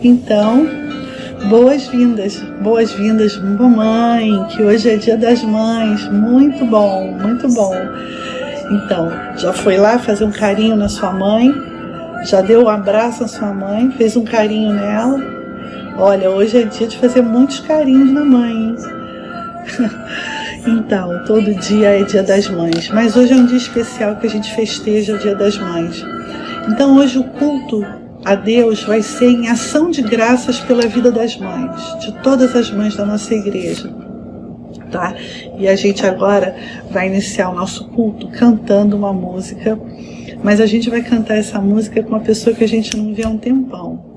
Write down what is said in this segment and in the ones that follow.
Então, boas-vindas, mamãe, que hoje é Dia das Mães. Muito bom, muito bom. Então, já foi lá fazer um carinho na sua mãe? Já deu um abraço na sua mãe? Fez um carinho nela? Olha, hoje é dia de fazer muitos carinhos na mãe, hein? Então, todo dia é Dia das Mães, mas hoje é um dia especial que a gente festeja o Dia das Mães. Então, hoje o culto a Deus vai ser em ação de graças pela vida das mães, de todas as mães da nossa igreja, tá? E a gente agora vai iniciar o nosso culto cantando uma música, mas a gente vai cantar essa música com uma pessoa que a gente não vê há um tempão.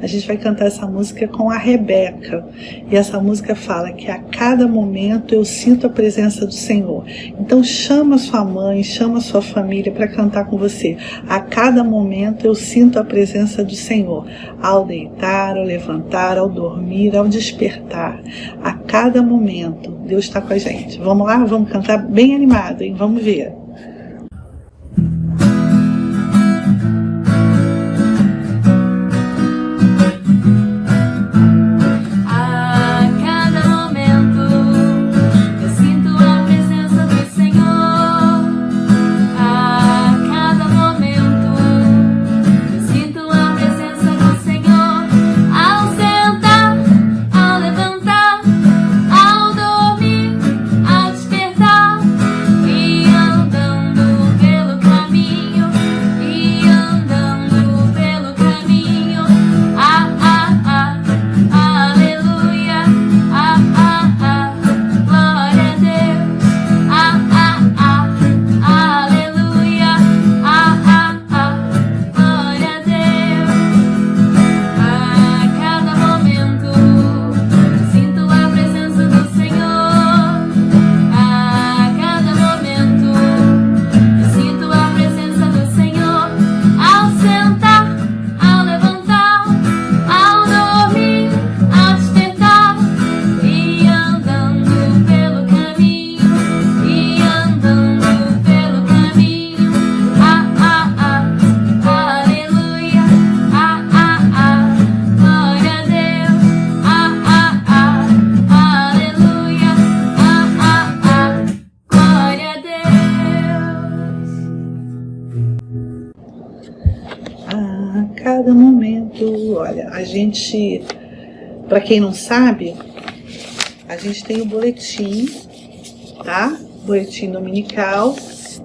A gente vai cantar essa música com a Rebeca, e essa música fala que a cada momento eu sinto a presença do Senhor. Então chama sua mãe, chama sua família para cantar com você. A cada momento eu sinto a presença do Senhor, ao deitar, ao levantar, ao dormir, ao despertar. A cada momento Deus está com a gente. Vamos lá? Vamos cantar bem animado, hein? Vamos ver. Cada momento, olha, a gente, para quem não sabe, a gente tem o boletim, tá? Boletim dominical,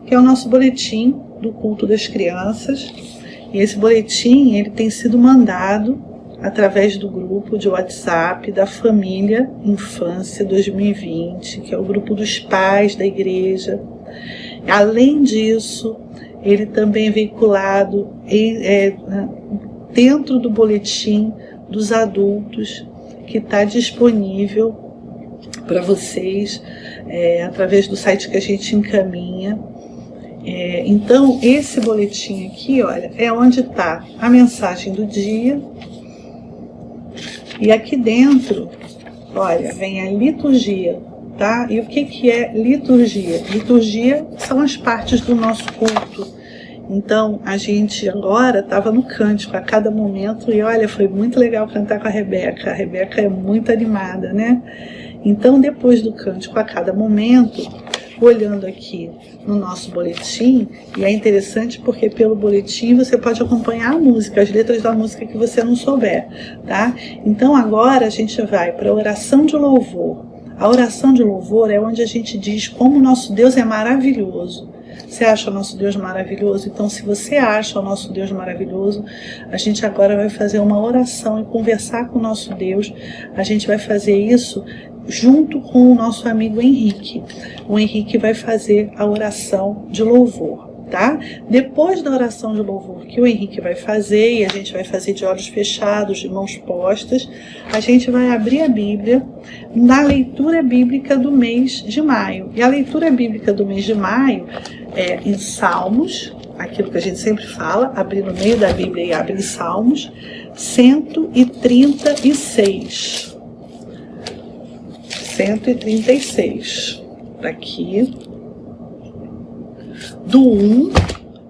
que é o nosso boletim do culto das crianças. E esse boletim, ele tem sido mandado através do grupo de WhatsApp da Família Infância 2020, que é o grupo dos pais da igreja. Além disso, ele também é veiculado dentro do boletim dos adultos, que está disponível para vocês através do site que a gente encaminha. Então, esse boletim aqui, olha, é onde está a mensagem do dia. E aqui dentro, olha, vem a liturgia, tá? E o que é liturgia? Liturgia são as partes do nosso culto. Então, a gente agora estava no cântico a cada momento e olha, foi muito legal cantar com a Rebeca. A Rebeca é muito animada, né? Então, depois do cântico a cada momento, olhando aqui no nosso boletim, e é interessante porque pelo boletim você pode acompanhar a música, as letras da música que você não souber, tá? Então, agora a gente vai para a oração de louvor. A oração de louvor é onde a gente diz como o nosso Deus é maravilhoso. Você acha o nosso Deus maravilhoso? Então, se você acha o nosso Deus maravilhoso, a gente agora vai fazer uma oração e conversar com o nosso Deus. A gente vai fazer isso junto com o nosso amigo Henrique. O Henrique vai fazer a oração de louvor, tá? Depois da oração de louvor que o Henrique vai fazer, e a gente vai fazer de olhos fechados, de mãos postas, a gente vai abrir a Bíblia na leitura bíblica do mês de maio. E a leitura bíblica do mês de maio é em Salmos, aquilo que a gente sempre fala, abrir no meio da Bíblia e abre em Salmos, 136. 136. Aqui, do 1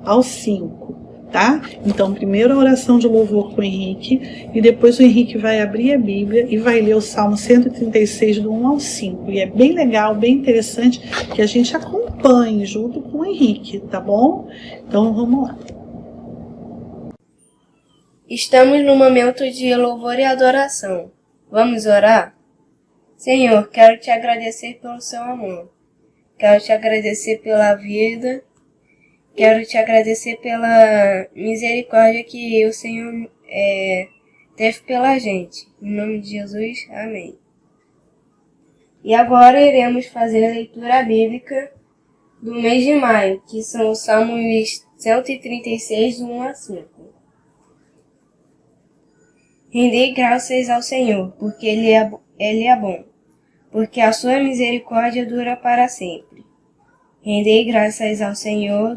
ao 5. tá? Então, primeiro a oração de louvor com o Henrique, e depois o Henrique vai abrir a Bíblia e vai ler o Salmo 136, do 1 ao 5. E é bem legal, bem interessante que a gente acompanhe junto com o Henrique, tá bom? Então, vamos lá. Estamos no momento de louvor e adoração. Vamos orar? Senhor, quero te agradecer pelo seu amor. Quero te agradecer pela vida. Quero te agradecer pela misericórdia que o Senhor teve pela gente. Em nome de Jesus, amém. E agora iremos fazer a leitura bíblica do mês de maio, que são os Salmos 136, do 1 a 5. Rendei graças ao Senhor, porque Ele é bom, porque a sua misericórdia dura para sempre. Rendei graças ao Senhor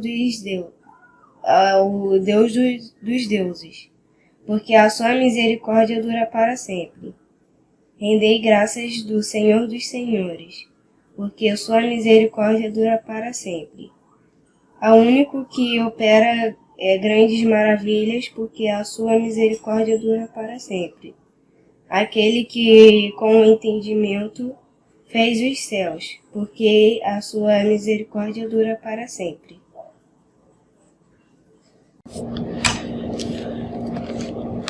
ao Deus dos deuses, porque a sua misericórdia dura para sempre. Rendei graças do Senhor dos senhores, porque a sua misericórdia dura para sempre. Ao único que opera grandes maravilhas, porque a sua misericórdia dura para sempre. Aquele que, com o entendimento, fez os céus, porque a sua misericórdia dura para sempre.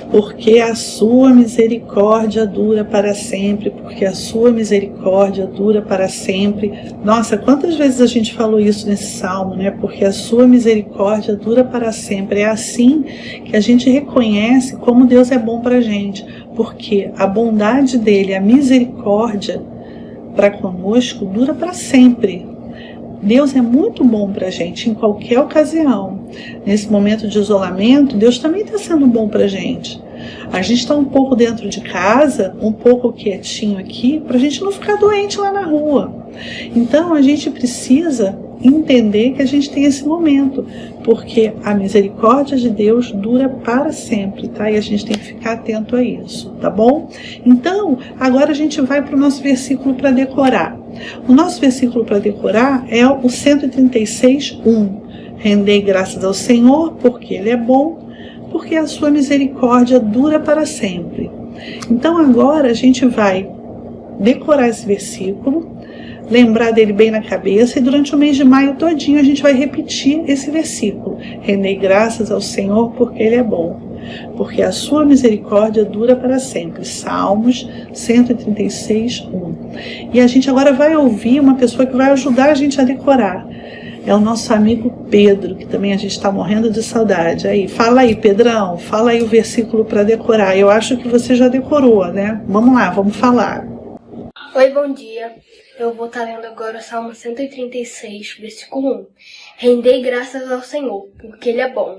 Porque a sua misericórdia dura para sempre, porque a sua misericórdia dura para sempre. Nossa, quantas vezes a gente falou isso nesse salmo, né? Porque a sua misericórdia dura para sempre. É assim que a gente reconhece como Deus é bom para a gente, porque a bondade dele, a misericórdia para conosco dura para sempre. Deus é muito bom para a gente em qualquer ocasião. Nesse momento de isolamento, Deus também está sendo bom para a gente. A gente está um pouco dentro de casa, um pouco quietinho aqui, para a gente não ficar doente lá na rua. Então a gente precisa entender que a gente tem esse momento, porque a misericórdia de Deus dura para sempre, tá? E a gente tem que ficar atento a isso, tá bom? Então, agora a gente vai para o nosso versículo para decorar. O nosso versículo para decorar é o 136, 1. Rendei graças ao Senhor, porque Ele é bom, porque a sua misericórdia dura para sempre. Então agora a gente vai decorar esse versículo, lembrar dele bem na cabeça, e durante o mês de maio todinho a gente vai repetir esse versículo. Rendei graças ao Senhor porque Ele é bom, porque a sua misericórdia dura para sempre. Salmos 136, 1. E a gente agora vai ouvir uma pessoa que vai ajudar a gente a decorar. É o nosso amigo Pedro, que também a gente está morrendo de saudade. Fala aí, Pedrão, fala aí o versículo para decorar. Eu acho que você já decorou, né? Vamos lá, vamos falar. Oi, bom dia. Eu vou estar lendo agora o Salmo 136, versículo 1. Rendei graças ao Senhor, porque Ele é bom,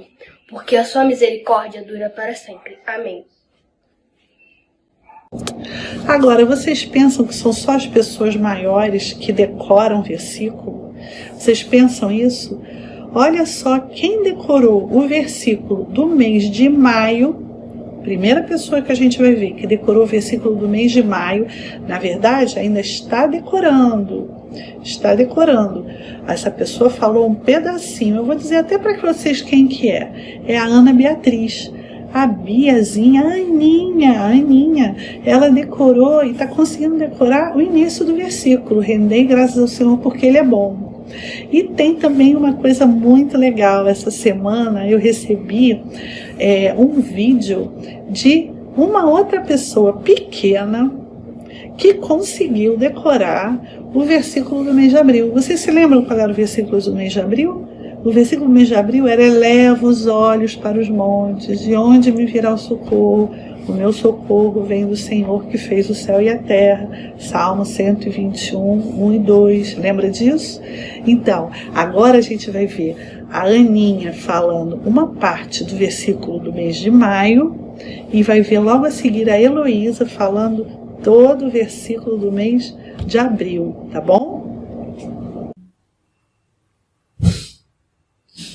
porque a sua misericórdia dura para sempre. Amém. Agora, vocês pensam que são só as pessoas maiores que decoram versículo? Vocês pensam isso? Olha só quem decorou o versículo do mês de maio. Primeira pessoa que a gente vai ver que decorou o versículo do mês de maio, na verdade, ainda está decorando. Está decorando. Essa pessoa falou um pedacinho. Eu vou dizer até para vocês quem que é. É a Ana Beatriz. A Biazinha, a Aninha, ela decorou e está conseguindo decorar o início do versículo. Rendei graças ao Senhor porque Ele é bom. E tem também uma coisa muito legal. Essa semana eu recebi um vídeo de uma outra pessoa pequena que conseguiu decorar o versículo do mês de abril. Vocês se lembram qual era o versículo do mês de abril? O versículo do mês de abril era: eleva os olhos para os montes, de onde me virá o socorro? O meu socorro vem do Senhor que fez o céu e a terra. Salmo 121, 1 e 2. Lembra disso? Então, agora a gente vai ver a Aninha falando uma parte do versículo do mês de maio e vai ver logo a seguir a Heloísa falando todo o versículo do mês de abril, tá bom?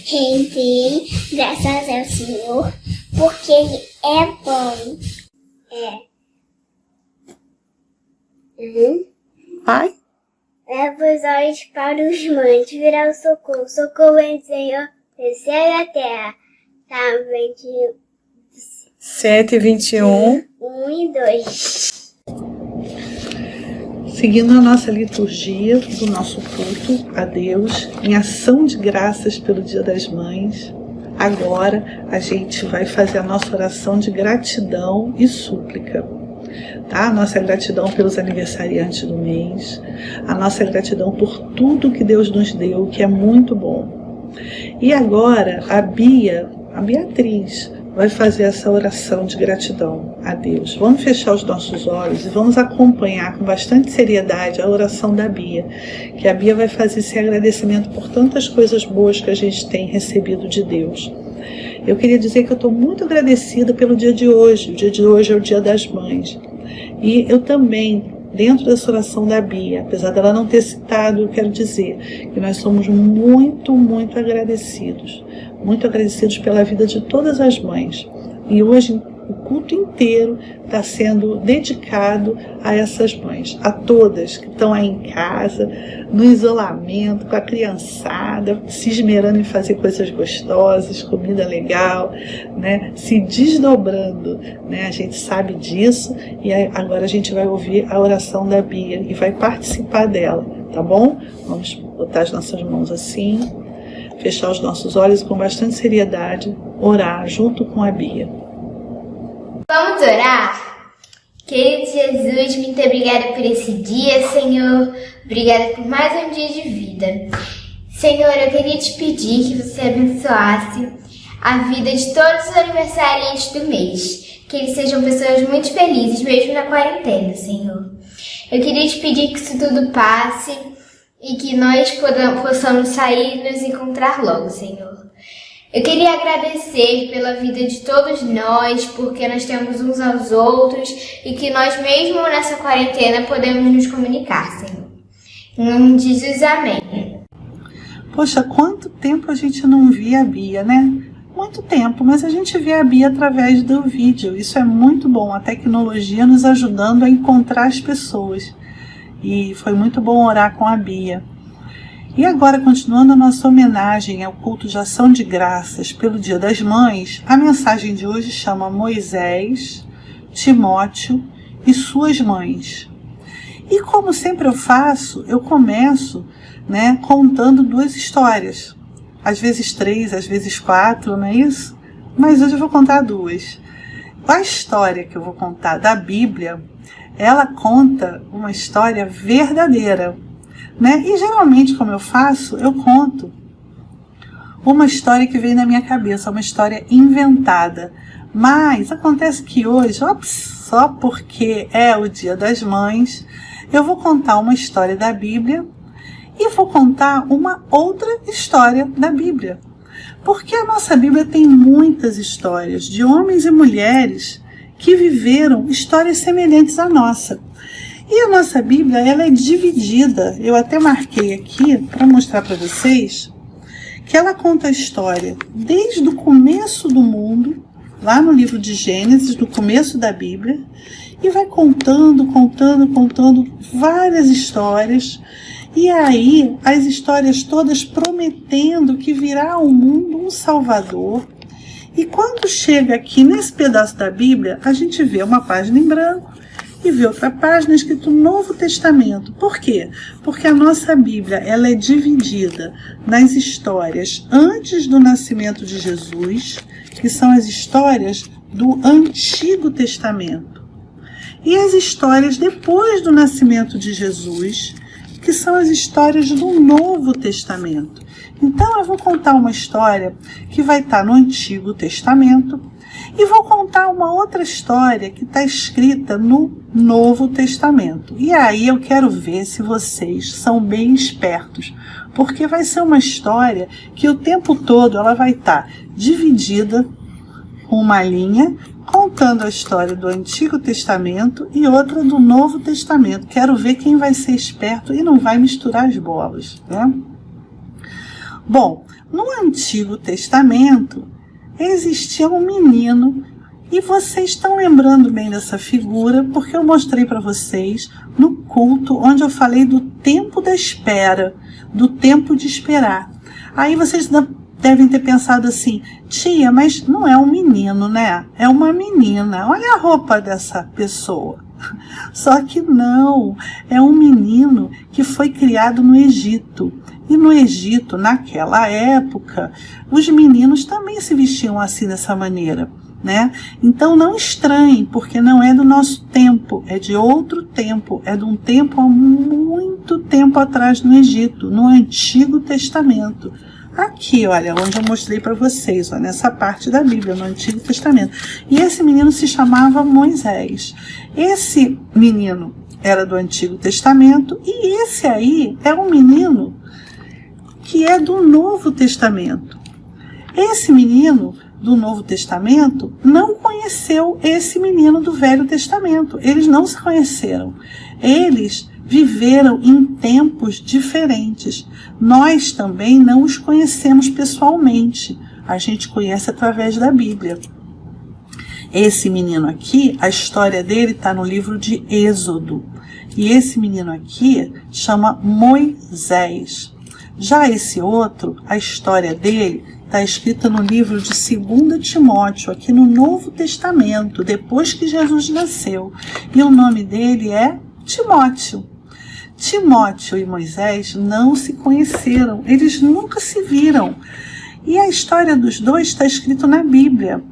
Rendei graças ao Senhor, porque Ele é bom. Vai. Leva os olhos para os montes, virá o socorro. Socorro vem do Senhor, do céu e a terra. Tá, 21. 7h21. 1 e 2. Seguindo a nossa liturgia do nosso culto a Deus, em ação de graças pelo Dia das Mães, agora a gente vai fazer a nossa oração de gratidão e súplica. Tá? A nossa gratidão pelos aniversariantes do mês, a nossa gratidão por tudo que Deus nos deu, que é muito bom. E agora a Beatriz, vai fazer essa oração de gratidão a Deus. Vamos fechar os nossos olhos e vamos acompanhar com bastante seriedade a oração da Bia, que a Bia vai fazer esse agradecimento por tantas coisas boas que a gente tem recebido de Deus. Eu queria dizer que eu estou muito agradecida pelo dia de hoje. O dia de hoje é o Dia das Mães. E eu também, dentro dessa oração da Bia, apesar dela não ter citado, eu quero dizer que nós somos muito, muito agradecidos pela vida de todas as mães. E hoje o culto inteiro está sendo dedicado a essas mães, a todas que estão aí em casa, no isolamento, com a criançada, se esmerando em fazer coisas gostosas, comida legal, né? Se desdobrando, né? A gente sabe disso e agora a gente vai ouvir a oração da Bia e vai participar dela, tá bom? Vamos botar as nossas mãos assim, fechar os nossos olhos e com bastante seriedade orar junto com a Bia. Vamos orar? Querido Jesus, muito obrigada por esse dia, Senhor. Obrigada por mais um dia de vida. Senhor, eu queria te pedir que você abençoasse a vida de todos os aniversariantes do mês. Que eles sejam pessoas muito felizes, mesmo na quarentena, Senhor. Eu queria te pedir que isso tudo passe e que nós possamos sair e nos encontrar logo, Senhor. Eu queria agradecer pela vida de todos nós, porque nós temos uns aos outros e que nós mesmo nessa quarentena podemos nos comunicar, Senhor. Em nome de Jesus, amém. Poxa, quanto tempo a gente não via a Bia, né? Muito tempo, mas a gente vê a Bia através do vídeo. Isso é muito bom, a tecnologia nos ajudando a encontrar as pessoas. E foi muito bom orar com a Bia. E agora, continuando a nossa homenagem ao culto de ação de graças pelo Dia das Mães, a mensagem de hoje chama Moisés, Timóteo e suas mães. E como sempre eu faço, eu começo, né, contando 2 histórias. Às vezes 3, às vezes 4, não é isso? Mas hoje eu vou contar 2. A história que eu vou contar da Bíblia, ela conta uma história verdadeira, né? E geralmente, como eu faço, eu conto uma história que veio na minha cabeça, uma história inventada. Mas acontece que hoje, só porque é o Dia das Mães, eu vou contar uma história da Bíblia e vou contar uma outra história da Bíblia. Porque a nossa Bíblia tem muitas histórias de homens e mulheres que viveram histórias semelhantes à nossa. E a nossa Bíblia, ela é dividida, eu até marquei aqui para mostrar para vocês, que ela conta a história desde o começo do mundo, lá no livro de Gênesis, no começo da Bíblia, e vai contando várias histórias, e aí as histórias todas prometendo que virá ao mundo um Salvador. E quando chega aqui nesse pedaço da Bíblia, a gente vê uma página em branco, e vê outra página escrito Novo Testamento. Por quê? Porque a nossa Bíblia, ela é dividida nas histórias antes do nascimento de Jesus, que são as histórias do Antigo Testamento, e as histórias depois do nascimento de Jesus, que são as histórias do Novo Testamento. Então eu vou contar uma história que vai estar no Antigo Testamento, e vou contar uma outra história que está escrita no Novo Testamento. E aí eu quero ver se vocês são bem espertos, porque vai ser uma história que o tempo todo ela vai estar dividida com uma linha, contando a história do Antigo Testamento e outra do Novo Testamento. Quero ver quem vai ser esperto e não vai misturar as bolas, né? Bom, no Antigo Testamento existia um menino, e vocês estão lembrando bem dessa figura, porque eu mostrei para vocês no culto, onde eu falei do tempo da espera, do tempo de esperar. Aí vocês devem ter pensado assim: tia, mas não é um menino, né? É uma menina. Olha a roupa dessa pessoa. Só que não, é um menino que foi criado no Egito. E no Egito, naquela época, os meninos também se vestiam assim, dessa maneira, né? Então não estranhe, porque não é do nosso tempo, é de outro tempo, é de um tempo há muito tempo atrás no Egito, no Antigo Testamento. Aqui, olha, onde eu mostrei para vocês, ó, nessa parte da Bíblia, no Antigo Testamento. E esse menino se chamava Moisés. Esse menino era do Antigo Testamento e esse aí é um menino que é do Novo Testamento. Esse menino do Novo Testamento não conheceu esse menino do Velho Testamento. Eles não se conheceram. Eles viveram em tempos diferentes. Nós também não os conhecemos pessoalmente. A gente conhece através da Bíblia. Esse menino aqui, a história dele está no livro de Êxodo. E esse menino aqui chama Moisés. Já esse outro, a história dele está escrita no livro de 2 Timóteo, aqui no Novo Testamento, depois que Jesus nasceu. E o nome dele é Timóteo. Timóteo e Moisés não se conheceram, eles nunca se viram. E a história dos dois está escrita na Bíblia.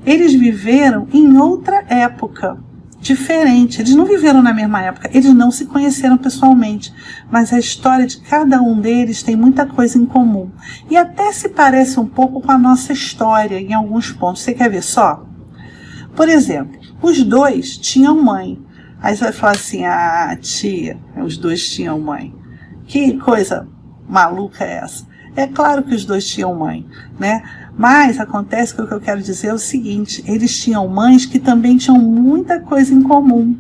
Eles viveram em outra época, diferente. Eles não viveram na mesma época, eles não se conheceram pessoalmente. Mas a história de cada um deles tem muita coisa em comum. E até se parece um pouco com a nossa história em alguns pontos. Você quer ver só? Por exemplo, os dois tinham mãe. Aí você vai falar assim: ah, tia, os dois tinham mãe. Que coisa maluca é essa? É claro que os dois tinham mãe, né? Mas acontece que o que eu quero dizer é o seguinte: eles tinham mães que também tinham muita coisa em comum.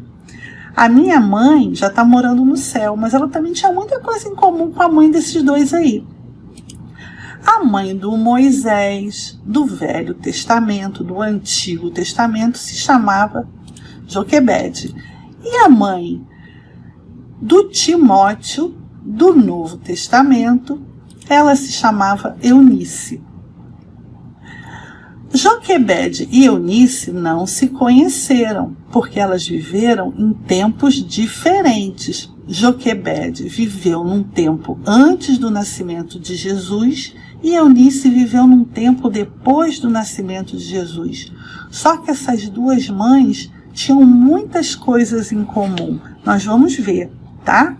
A minha mãe já está morando no céu, mas ela também tinha muita coisa em comum com a mãe desses dois aí. A mãe do Moisés, do Velho Testamento, do Antigo Testamento, se chamava Joquebede. E a mãe do Timóteo, do Novo Testamento, ela se chamava Eunice. Joquebede e Eunice não se conheceram, porque elas viveram em tempos diferentes. Joquebede viveu num tempo antes do nascimento de Jesus e Eunice viveu num tempo depois do nascimento de Jesus. Só que essas duas mães tinham muitas coisas em comum. Nós vamos ver, tá?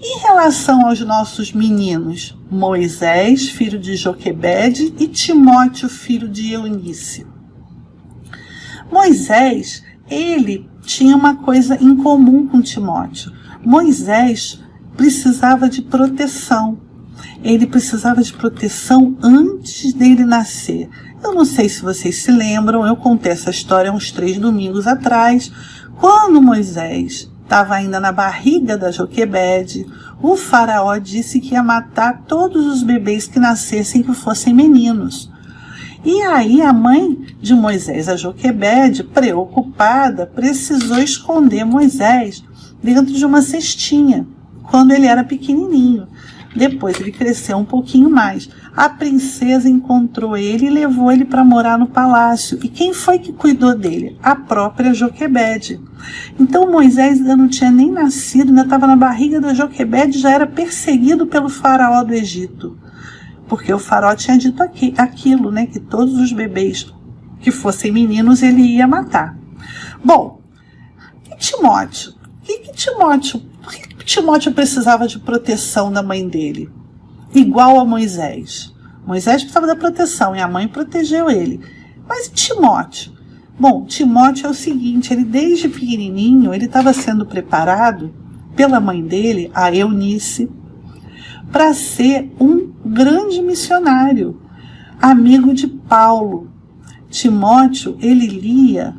Em relação aos nossos meninos, Moisés, filho de Joquebede, e Timóteo, filho de Eunice. Moisés, ele tinha uma coisa em comum com Timóteo. Moisés precisava de proteção. Ele precisava de proteção antes dele nascer. Eu não sei se vocês se lembram, eu contei essa história uns 3 domingos atrás, quando Moisés estava ainda na barriga da Joquebede, o faraó disse que ia matar todos os bebês que nascessem que fossem meninos. E aí a mãe de Moisés, a Joquebede, preocupada, precisou esconder Moisés dentro de uma cestinha, quando ele era pequenininho. Depois ele cresceu um pouquinho mais. A princesa encontrou ele e levou ele para morar no palácio. E quem foi que cuidou dele? A própria Joquebede. Então Moisés ainda não tinha nem nascido, ainda estava na barriga da Joquebede, já era perseguido pelo faraó do Egito. Porque o faraó tinha dito aquilo, né? Que todos os bebês que fossem meninos ele ia matar. Bom, e Timóteo? Por que Timóteo precisava de proteção da mãe dele? Igual a Moisés. Moisés precisava da proteção e a mãe protegeu ele. Mas Timóteo? Bom, Timóteo é o seguinte, ele desde pequenininho, ele estava sendo preparado pela mãe dele, a Eunice, para ser um grande missionário, amigo de Paulo. Timóteo, ele lia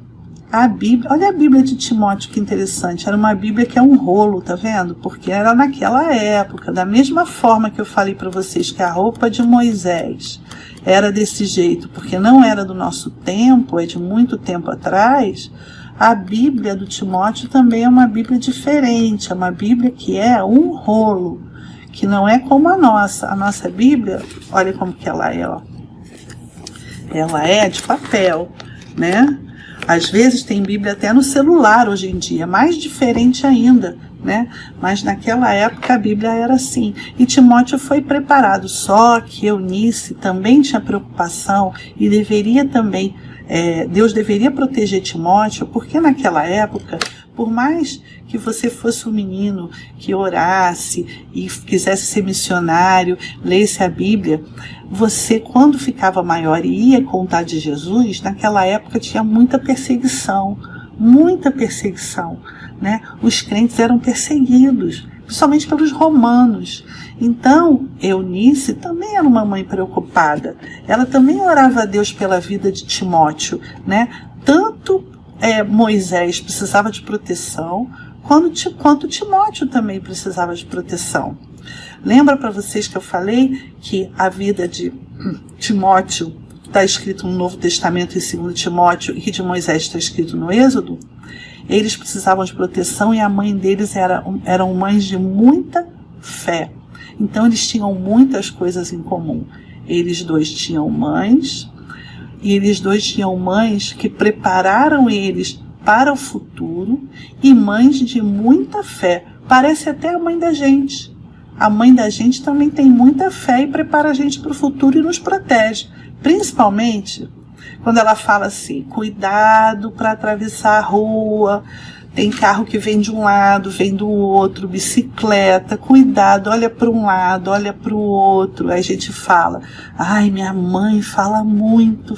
a Bíblia. Olha a Bíblia de Timóteo, que interessante. Era uma Bíblia que é um rolo, tá vendo? Porque era naquela época, da mesma forma que eu falei para vocês que a roupa de Moisés era desse jeito, porque não era do nosso tempo, é de muito tempo atrás. A Bíblia do Timóteo também é uma Bíblia diferente, é uma Bíblia que é um rolo, que não é como a nossa. A nossa Bíblia, olha como que ela é, ó. ela é de papel, né? Às vezes tem Bíblia até no celular hoje em dia, mais diferente ainda, né? Mas naquela época a Bíblia era assim. E Timóteo foi preparado, só que Eunice também tinha preocupação e deveria também, Deus deveria proteger Timóteo, porque naquela época, por mais que você fosse um menino que orasse e quisesse ser missionário, lesse a Bíblia, você, quando ficava maior e ia contar de Jesus, naquela época tinha muita perseguição, né? Os crentes eram perseguidos, principalmente pelos romanos. Então, Eunice também era uma mãe preocupada. Ela também orava a Deus pela vida de Timóteo, né? Tanto Moisés precisava de proteção, quanto Timóteo também precisava de proteção. Lembra para vocês que eu falei que a vida de Timóteo está escrito no Novo Testamento em 2 Timóteo e que de Moisés está escrito no Êxodo? Eles precisavam de proteção e a mãe deles eram mães de muita fé. Então eles tinham muitas coisas em comum. Eles dois tinham mães, e eles dois tinham mães que prepararam eles para o futuro e mães de muita fé. Parece até a mãe da gente. A mãe da gente também tem muita fé e prepara a gente para o futuro e nos protege. Principalmente quando ela fala assim, cuidado para atravessar a rua, tem carro que vem de um lado, vem do outro, bicicleta, cuidado, olha para um lado, olha para o outro. Aí a gente fala, ai, minha mãe fala muito.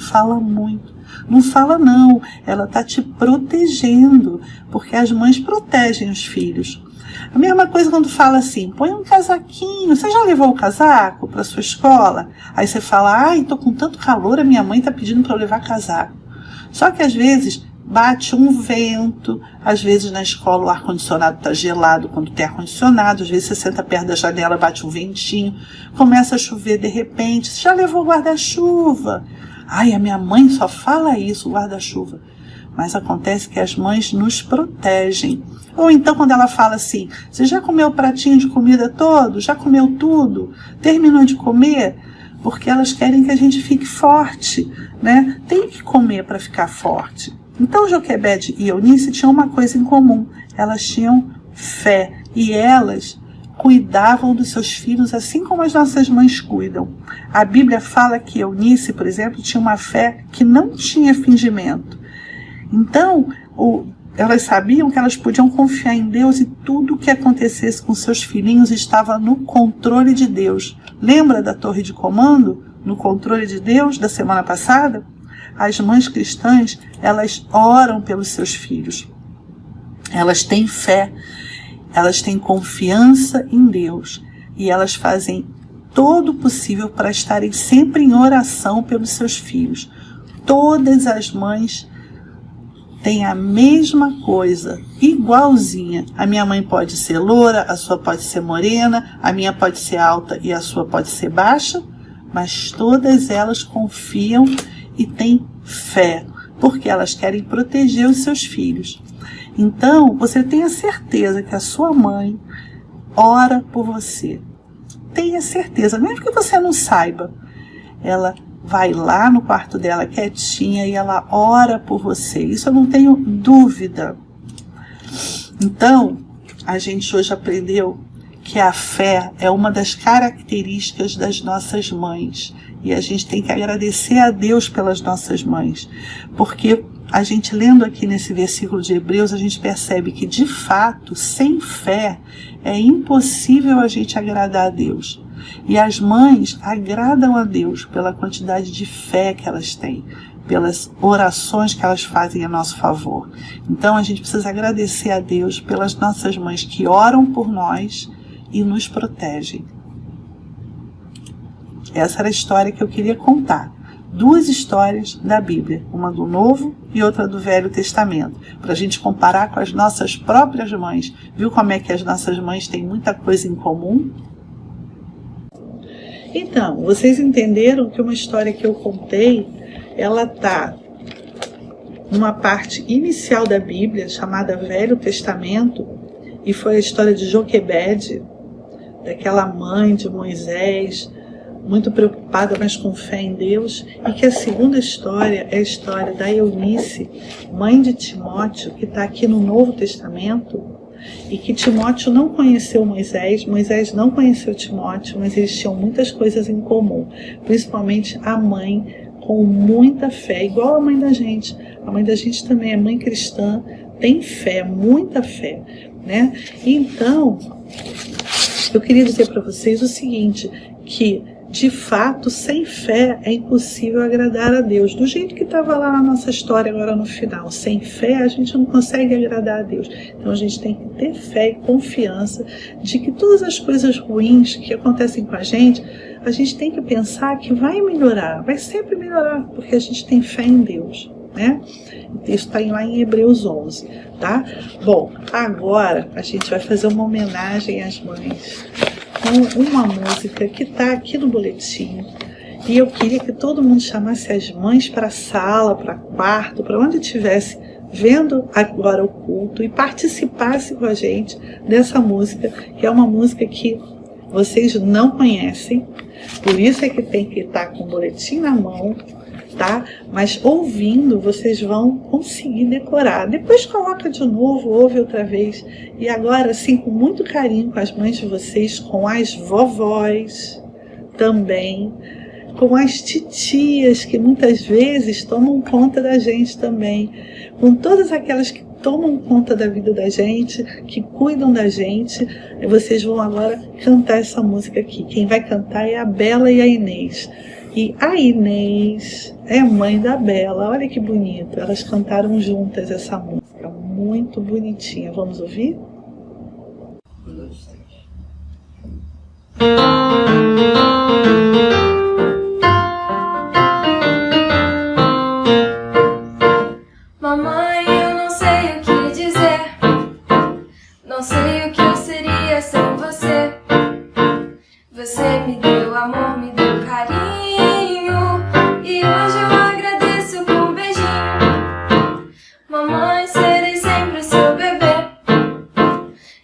Não fala não, ela está te protegendo, porque as mães protegem os filhos. A mesma coisa quando fala assim, põe um casaquinho, você já levou o casaco para sua escola? Aí você fala, ai, tô com tanto calor, a minha mãe está pedindo para eu levar casaco. Só que às vezes bate um vento, às vezes na escola o ar-condicionado está gelado quando tem ar-condicionado, às vezes você senta perto da janela, bate um ventinho, começa a chover de repente, você já levou o guarda-chuva? Ai, a minha mãe só fala isso, o guarda-chuva. Mas acontece que as mães nos protegem. Ou então quando ela fala assim, você já comeu o pratinho de comida todo? Já comeu tudo? Terminou de comer? Porque elas querem que a gente fique forte, né? Tem que comer para ficar forte. Então Joquebede e Eunice tinham uma coisa em comum. Elas tinham fé e elas cuidavam dos seus filhos assim como as nossas mães cuidam. A Bíblia fala que Eunice, por exemplo, tinha uma fé que não tinha fingimento. Então, elas sabiam que elas podiam confiar em Deus e tudo o que acontecesse com seus filhinhos estava no controle de Deus. Lembra da torre de comando? No controle de Deus, da semana passada? As mães cristãs, elas oram pelos seus filhos. Elas têm fé, elas têm confiança em Deus e elas fazem todo o possível para estarem sempre em oração pelos seus filhos. Todas as mães têm a mesma coisa, igualzinha. A minha mãe pode ser loura, a sua pode ser morena, a minha pode ser alta e a sua pode ser baixa, mas todas elas confiam e têm fé, porque elas querem proteger os seus filhos. Então, você tenha certeza que a sua mãe ora por você. Tenha certeza, mesmo que você não saiba. Ela vai lá no quarto dela quietinha e ela ora por você. Isso eu não tenho dúvida. Então, a gente hoje aprendeu que a fé é uma das características das nossas mães. E a gente tem que agradecer a Deus pelas nossas mães. Porque a gente lendo aqui nesse versículo de Hebreus, a gente percebe que, de fato, sem fé, é impossível a gente agradar a Deus. E as mães agradam a Deus pela quantidade de fé que elas têm, pelas orações que elas fazem a nosso favor. Então a gente precisa agradecer a Deus pelas nossas mães que oram por nós e nos protegem. Essa era a história que eu queria contar. 2 histórias da Bíblia, uma do Novo e outra do Velho Testamento, para a gente comparar com as nossas próprias mães. Viu como é que as nossas mães têm muita coisa em comum? Então, vocês entenderam que uma história que eu contei, ela está numa parte inicial da Bíblia, chamada Velho Testamento, e foi a história de Joquebede, daquela mãe de Moisés, muito preocupada, mas com fé em Deus, e que a segunda história é a história da Eunice, mãe de Timóteo, que está aqui no Novo Testamento, e que Timóteo não conheceu Moisés, Moisés não conheceu Timóteo, mas eles tinham muitas coisas em comum, principalmente a mãe com muita fé, igual a mãe da gente. A mãe da gente também é mãe cristã, tem fé, muita fé, né? Então, eu queria dizer para vocês o seguinte, que de fato, sem fé é impossível agradar a Deus. Do jeito que estava lá na nossa história agora no final. Sem fé a gente não consegue agradar a Deus. Então a gente tem que ter fé e confiança de que todas as coisas ruins que acontecem com a gente tem que pensar que vai melhorar. Vai sempre melhorar, porque a gente tem fé em Deus, né? Isso está lá em Hebreus 11, tá? Bom, agora a gente vai fazer uma homenagem às mães com uma música que está aqui no boletim, e eu queria que todo mundo chamasse as mães para a sala, para quarto, para onde estivesse vendo agora o culto e participasse com a gente dessa música, que é uma música que vocês não conhecem, por isso é que tem que estar com o boletim na mão, tá? Mas ouvindo vocês vão conseguir decorar. Depois coloca de novo, ouve outra vez. E agora, assim, com muito carinho com as mães de vocês, com as vovós também, com as titias que muitas vezes tomam conta da gente também, com todas aquelas que tomam conta da vida da gente, que cuidam da gente. Vocês vão agora cantar essa música aqui. Quem vai cantar é a Bela e a Inês. E a Inês é mãe da Bela, olha que bonito. Elas cantaram juntas essa música, muito bonitinha. Vamos ouvir? Mamãe, eu não sei o que dizer, não sei o que eu seria sem você. Você me deu amor, me deu carinho, e hoje eu agradeço com um beijinho. Mamãe, serei sempre seu bebê,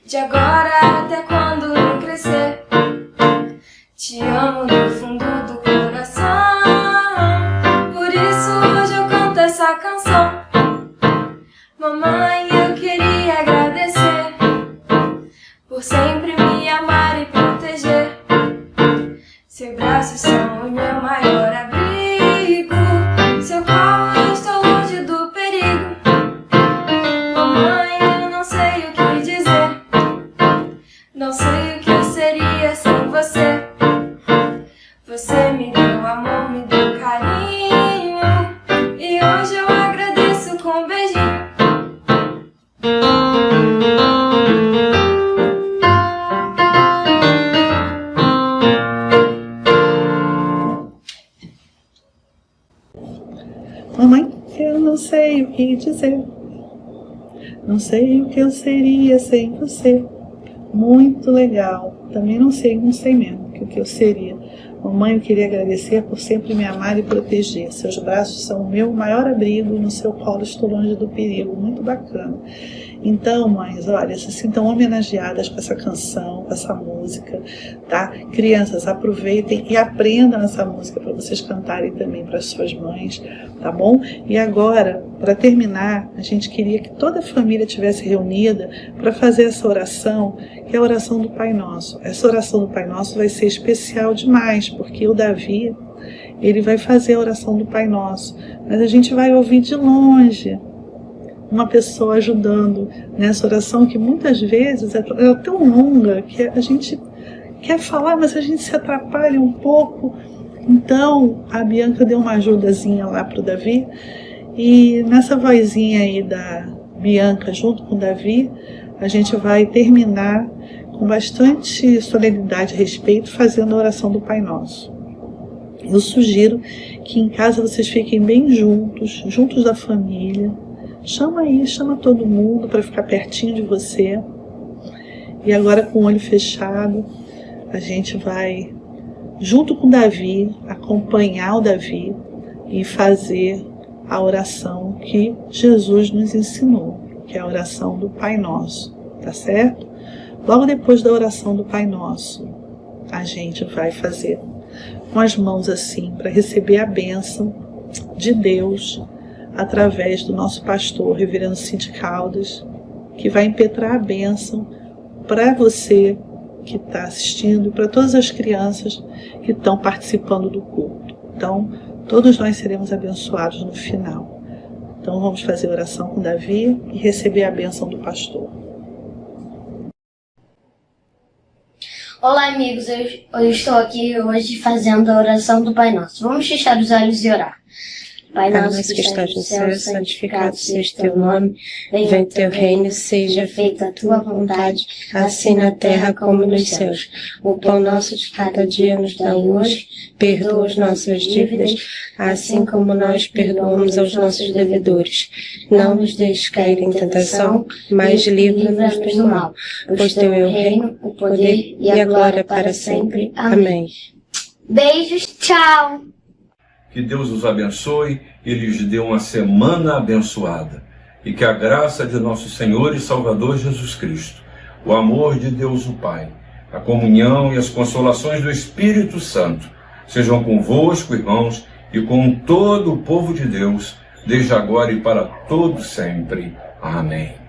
de agora até quando eu crescer. Te amo do fundo do coração, por isso hoje eu canto essa canção. Mamãe, eu queria agradecer por sempre me amar e proteger. Seus braços são o meu maior abrigo, seu colo eu estou longe do perigo. Mamãe, eu não sei o que dizer, não sei o que eu seria sem você. Você me deu amor, me deu carinho, e hoje eu agradeço com um beijinho. Mamãe, eu não sei o que dizer, não sei o que eu seria sem você. Muito legal. Também não sei mesmo o que eu seria. Mamãe, eu queria agradecer por sempre me amar e proteger. Seus braços são o meu maior abrigo, no seu colo estou longe do perigo. Muito bacana. Então, mães, olha, se sintam homenageadas com essa canção, com essa música, tá? Crianças, aproveitem e aprendam essa música para vocês cantarem também para as suas mães, tá bom? E agora, para terminar, a gente queria que toda a família estivesse reunida para fazer essa oração, que é a oração do Pai Nosso. Essa oração do Pai Nosso vai ser especial demais, porque o Davi, ele vai fazer a oração do Pai Nosso, mas a gente vai ouvir de longe uma pessoa ajudando nessa oração, que muitas vezes é tão longa que a gente quer falar, mas a gente se atrapalha um pouco. Então a Bianca deu uma ajudazinha lá para o Davi, e nessa vozinha aí da Bianca junto com o Davi, a gente vai terminar com bastante solenidade e respeito fazendo a oração do Pai Nosso. Eu sugiro que em casa vocês fiquem bem juntos da família. Chama todo mundo para ficar pertinho de você. E agora, com o olho fechado, a gente vai, junto com o Davi, acompanhar o Davi e fazer a oração que Jesus nos ensinou, que é a oração do Pai Nosso, tá certo? Logo depois da oração do Pai Nosso, a gente vai fazer com as mãos assim, para receber a bênção de Deus através do nosso pastor, reverendo Cid Caldas, que vai impetrar a bênção para você que está assistindo, para todas as crianças que estão participando do culto. Então, todos nós seremos abençoados no final. Então, vamos fazer oração com Davi e receber a bênção do pastor. Olá, amigos, eu estou aqui hoje fazendo a oração do Pai Nosso. Vamos fechar os olhos e orar. Pai nosso que estás no céu, santificado seja o teu nome, venha o teu reino, seja feita a tua vontade, assim na terra como nos céus. O pão nosso de cada dia nos dai hoje, perdoa as nossas dívidas, assim como nós perdoamos aos nossos devedores. Não nos deixes cair em tentação, mas livra-nos do mal, pois teu é o reino, o poder e a glória para sempre. Amém. Beijos, tchau! Que Deus os abençoe e lhes dê uma semana abençoada. E que a graça de nosso Senhor e Salvador Jesus Cristo, o amor de Deus o Pai, a comunhão e as consolações do Espírito Santo sejam convosco, irmãos, e com todo o povo de Deus, desde agora e para todo sempre. Amém.